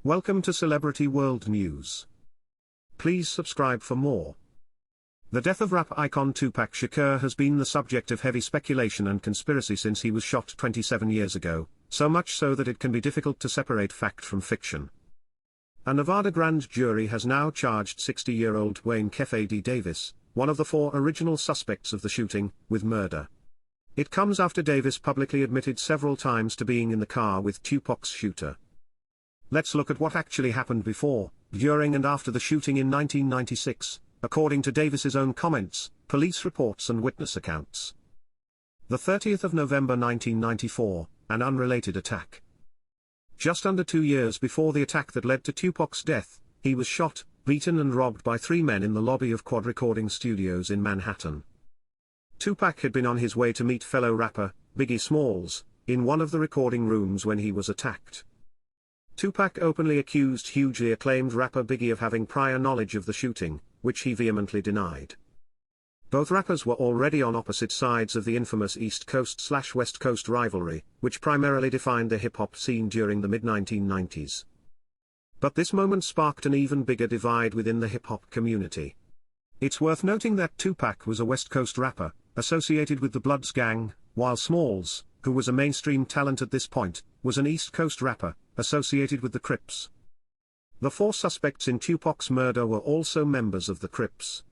Welcome to Celebrity World News. Please subscribe for more. The death of rap icon Tupac Shakur has been the subject of heavy speculation and conspiracy since he was shot 27 years ago, so much so that it can be difficult to separate fact from fiction. A Nevada grand jury has now charged 60-year-old Dwayne Keefe D. Davis, one of the 4 original suspects of the shooting, with murder. It comes after Davis publicly admitted several times to being in the car with Tupac's shooter. Let's look at what actually happened before, during and after the shooting in 1996, according to Davis's own comments, police reports and witness accounts. The 30th of November 1994, an unrelated attack. Just under 2 years before the attack that led to Tupac's death, he was shot, beaten and robbed by 3 men in the lobby of Quad Recording Studios in Manhattan. Tupac had been on his way to meet fellow rapper, Biggie Smalls, in one of the recording rooms when he was attacked. Tupac openly accused hugely acclaimed rapper Biggie of having prior knowledge of the shooting, which he vehemently denied. Both rappers were already on opposite sides of the infamous East Coast/West Coast rivalry, which primarily defined the hip-hop scene during the mid-1990s. But this moment sparked an even bigger divide within the hip-hop community. It's worth noting that Tupac was a West Coast rapper, associated with the Bloods gang, while Smalls, who was a mainstream talent at this point, was an East Coast rapper, associated with the Crips. The 4 suspects in Tupac's murder were also members of the Crips.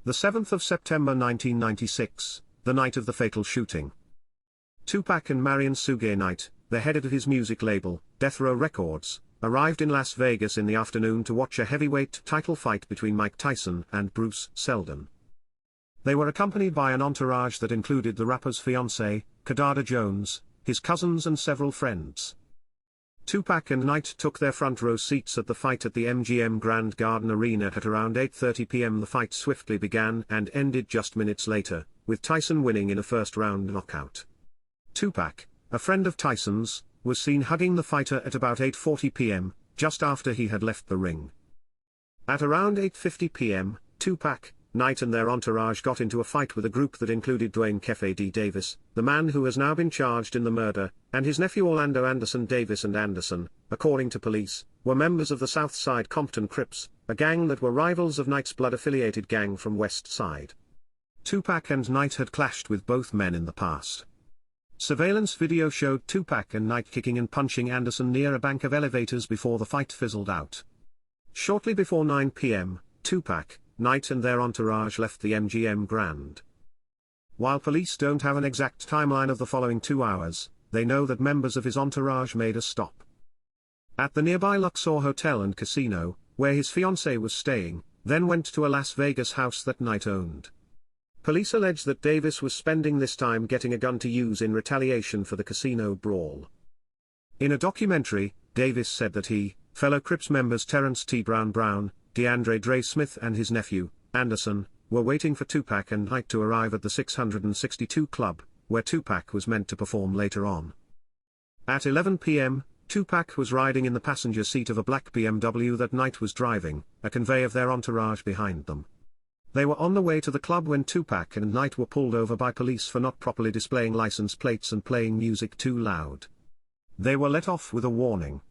The 7th of September 1996, the night of the fatal shooting. Tupac and Marion Suge Knight, the head of his music label, Death Row Records, arrived in Las Vegas in the afternoon to watch a heavyweight title fight between Mike Tyson and Bruce Seldon. They were accompanied by an entourage that included the rapper's fiancée, Kidada Jones, his cousins and several friends. Tupac and Knight took their front row seats at the fight at the MGM Grand Garden Arena at around 8:30 p.m. The fight swiftly began and ended just minutes later, with Tyson winning in a first-round knockout. Tupac, a friend of Tyson's, was seen hugging the fighter at about 8:40 p.m., just after he had left the ring. At around 8:50 p.m., Tupac, Knight and their entourage got into a fight with a group that included Dwayne Keefe D. Davis, the man who has now been charged in the murder, and his nephew Orlando Anderson. Davis and Anderson, according to police, were members of the South Side Compton Crips, a gang that were rivals of Knight's blood-affiliated gang from West Side. Tupac and Knight had clashed with both men in the past. Surveillance video showed Tupac and Knight kicking and punching Anderson near a bank of elevators before the fight fizzled out. Shortly before 9 p.m., Tupac, Knight and their entourage left the MGM Grand. While police don't have an exact timeline of the following 2 hours, they know that members of his entourage made a stop at the nearby Luxor Hotel and Casino, where his fiancée was staying, then went to a Las Vegas house that Knight owned. Police allege that Davis was spending this time getting a gun to use in retaliation for the casino brawl. In a documentary, Davis said that he, fellow Crips members Terrence T. Brown, DeAndre Dre Smith and his nephew, Anderson, were waiting for Tupac and Knight to arrive at the 662 Club, where Tupac was meant to perform later on. At 11 p.m., Tupac was riding in the passenger seat of a black BMW that Knight was driving, a convoy of their entourage behind them. They were on the way to the club when Tupac and Knight were pulled over by police for not properly displaying license plates and playing music too loud. They were let off with a warning.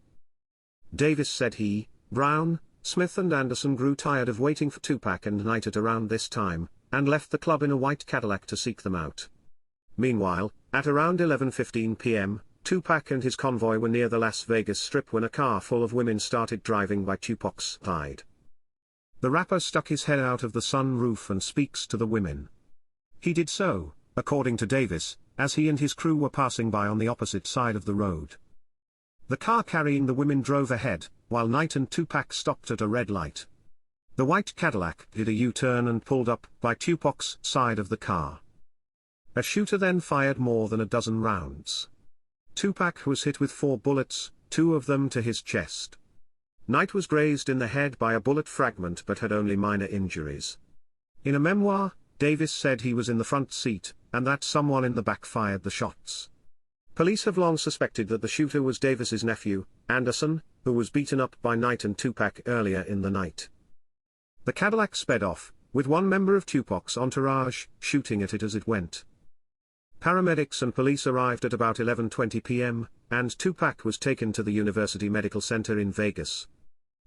Davis said he, Brown, Smith and Anderson grew tired of waiting for Tupac and Knight at around this time, and left the club in a white Cadillac to seek them out. Meanwhile, at around 11:15 p.m., Tupac and his convoy were near the Las Vegas Strip when a car full of women started driving by Tupac's side. The rapper stuck his head out of the sunroof and speaks to the women. He did so, according to Davis, as he and his crew were passing by on the opposite side of the road. The car carrying the women drove ahead, while Knight and Tupac stopped at a red light. The white Cadillac did a U-turn and pulled up by Tupac's side of the car. A shooter then fired more than a dozen rounds. Tupac was hit with 4 bullets, 2 of them to his chest. Knight was grazed in the head by a bullet fragment but had only minor injuries. In a memoir, Davis said he was in the front seat, and that someone in the back fired the shots. Police have long suspected that the shooter was Davis's nephew, Anderson, who was beaten up by Knight and Tupac earlier in the night. The Cadillac sped off, with one member of Tupac's entourage shooting at it as it went. Paramedics and police arrived at about 11:20 p.m., and Tupac was taken to the University Medical Center in Vegas.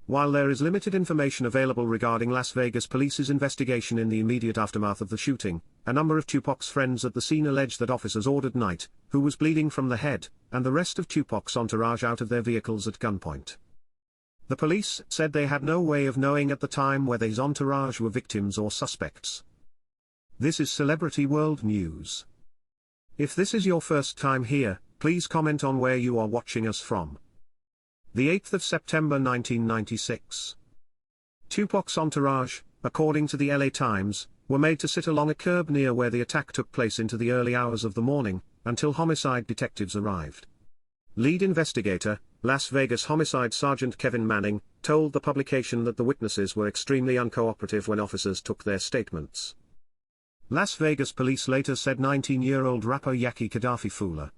While there is limited information available regarding Las Vegas police's investigation in the immediate aftermath of the shooting, a number of Tupac's friends at the scene allege that officers ordered Knight, who was bleeding from the head, and the rest of Tupac's entourage out of their vehicles at gunpoint. The police said they had no way of knowing at the time whether his entourage were victims or suspects. This is Celebrity World News. If this is your first time here, please comment on where you are watching us from. The 8th of September 1996. Tupac's entourage, according to the LA Times, were made to sit along a curb near where the attack took place into the early hours of the morning, until homicide detectives arrived. Lead investigator, Las Vegas Homicide Sergeant Kevin Manning, told the publication that the witnesses were extremely uncooperative when officers took their statements. Las Vegas police later said 19-year-old rapper Yaki Gaddafi Fula,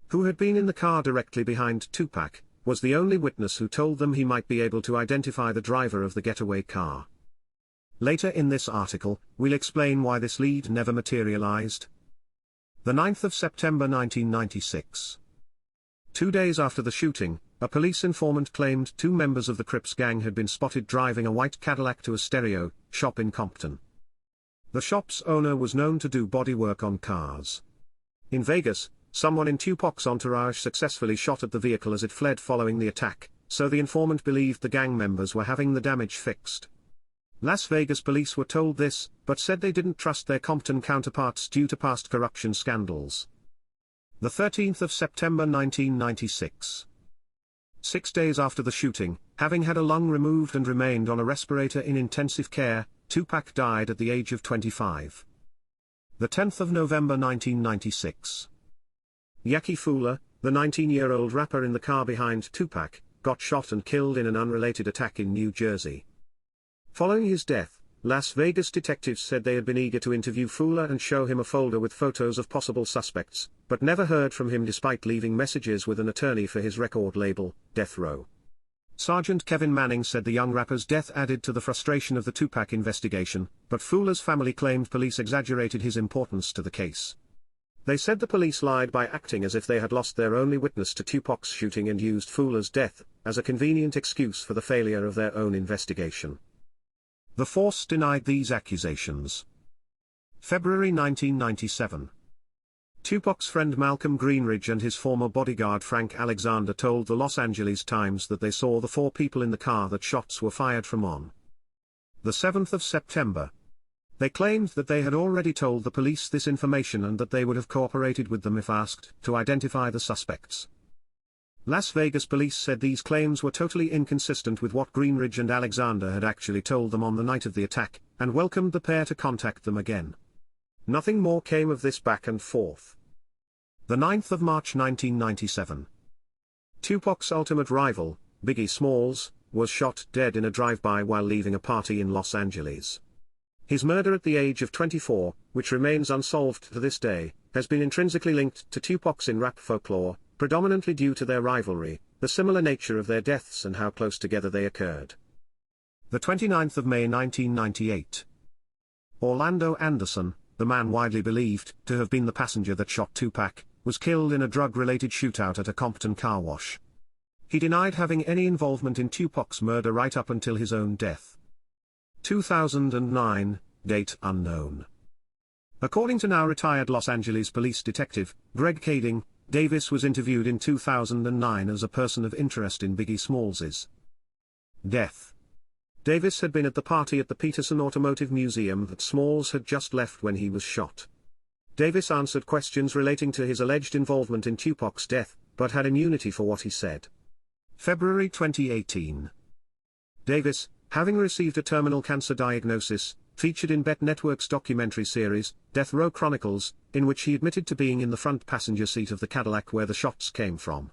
who had been in the car directly behind Tupac, was the only witness who told them he might be able to identify the driver of the getaway car. Later in this article, we'll explain why this lead never materialized. The 9th of September 1996. 2 days after the shooting, a police informant claimed 2 members of the Crips gang had been spotted driving a white Cadillac to a stereo shop in Compton. The shop's owner was known to do bodywork on cars. In Vegas, someone in Tupac's entourage successfully shot at the vehicle as it fled following the attack, so the informant believed the gang members were having the damage fixed. Las Vegas police were told this, but said they didn't trust their Compton counterparts due to past corruption scandals. The 13th of September 1996. 6 days after the shooting, having had a lung removed and remained on a respirator in intensive care, Tupac died at the age of 25. The 10th of November 1996. Yaki Fula, the 19-year-old rapper in the car behind Tupac, got shot and killed in an unrelated attack in New Jersey. Following his death, Las Vegas detectives said they had been eager to interview Fula and show him a folder with photos of possible suspects, but never heard from him despite leaving messages with an attorney for his record label, Death Row. Sergeant Kevin Manning said the young rapper's death added to the frustration of the Tupac investigation, but Fula's family claimed police exaggerated his importance to the case. They said the police lied by acting as if they had lost their only witness to Tupac's shooting and used Fula's death as a convenient excuse for the failure of their own investigation. The force denied these accusations. February 1997. Tupac's friend Malcolm Greenridge and his former bodyguard Frank Alexander told the Los Angeles Times that they saw the 4 people in the car that shots were fired from on. The 7th of September. They claimed that they had already told the police this information and that they would have cooperated with them if asked to identify the suspects. Las Vegas police said these claims were totally inconsistent with what Greenridge and Alexander had actually told them on the night of the attack, and welcomed the pair to contact them again. Nothing more came of this back and forth. The 9th of March 1997. Tupac's ultimate rival, Biggie Smalls, was shot dead in a drive-by while leaving a party in Los Angeles. His murder at the age of 24, which remains unsolved to this day, has been intrinsically linked to Tupac's in rap folklore, predominantly due to their rivalry, the similar nature of their deaths and how close together they occurred. The 29th of May 1998. Orlando Anderson, the man widely believed to have been the passenger that shot Tupac, was killed in a drug-related shootout at a Compton car wash. He denied having any involvement in Tupac's murder right up until his own death. 2009, date unknown. According to now retired Los Angeles police detective, Greg Kading, Davis was interviewed in 2009 as a person of interest in Biggie Smalls's death. Davis had been at the party at the Peterson Automotive Museum that Smalls had just left when he was shot. Davis answered questions relating to his alleged involvement in Tupac's death, but had immunity for what he said. February 2018. Davis, having received a terminal cancer diagnosis, featured in Bet Network's documentary series, Death Row Chronicles, in which he admitted to being in the front passenger seat of the Cadillac where the shots came from.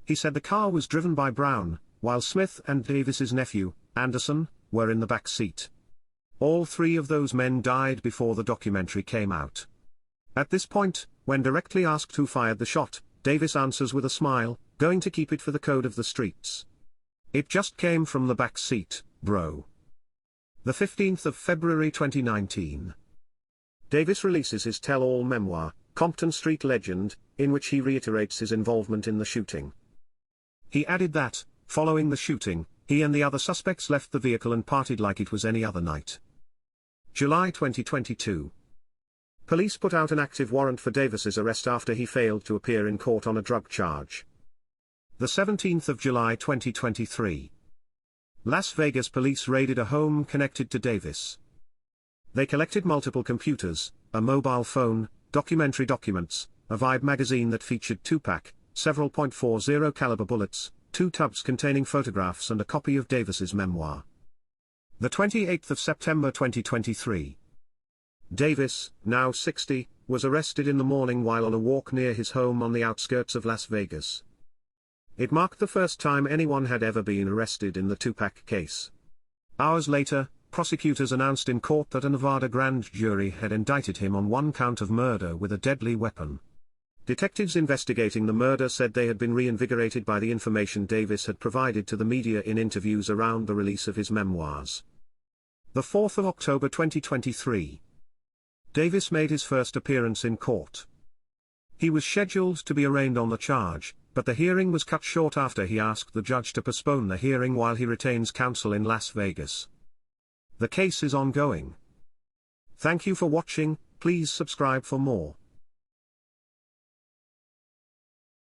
He said the car was driven by Brown, while Smith and Davis's nephew, Anderson, were in the back seat. All 3 of those men died before the documentary came out. At this point, when directly asked who fired the shot, Davis answers with a smile, "Going to keep it for the code of the streets. It just came from the back seat, bro." The 15th of February 2019. Davis releases his tell-all memoir, Compton Street legend, in which he reiterates his involvement in the shooting. He added that, following the shooting, he and the other suspects left the vehicle and partied like it was any other night. July 2022. Police put out an active warrant for Davis's arrest after he failed to appear in court on a drug charge. The 17th of July 2023. Las Vegas police raided a home connected to Davis. They collected multiple computers, a mobile phone, documentary documents, a Vibe magazine that featured Tupac, several .40 caliber bullets, 2 tubs containing photographs and a copy of Davis's memoir. The 28th of September 2023. Davis, now 60, was arrested in the morning while on a walk near his home on the outskirts of Las Vegas. It marked the first time anyone had ever been arrested in the Tupac case. Hours later, prosecutors announced in court that a Nevada grand jury had indicted him on 1 count of murder with a deadly weapon. Detectives investigating the murder said they had been reinvigorated by the information Davis had provided to the media in interviews around the release of his memoirs. The 4th of October 2023. Davis made his first appearance in court. He was scheduled to be arraigned on the charge, but the hearing was cut short after he asked the judge to postpone the hearing while he retains counsel in Las Vegas. The case is ongoing. Thank you for watching. Please subscribe for more.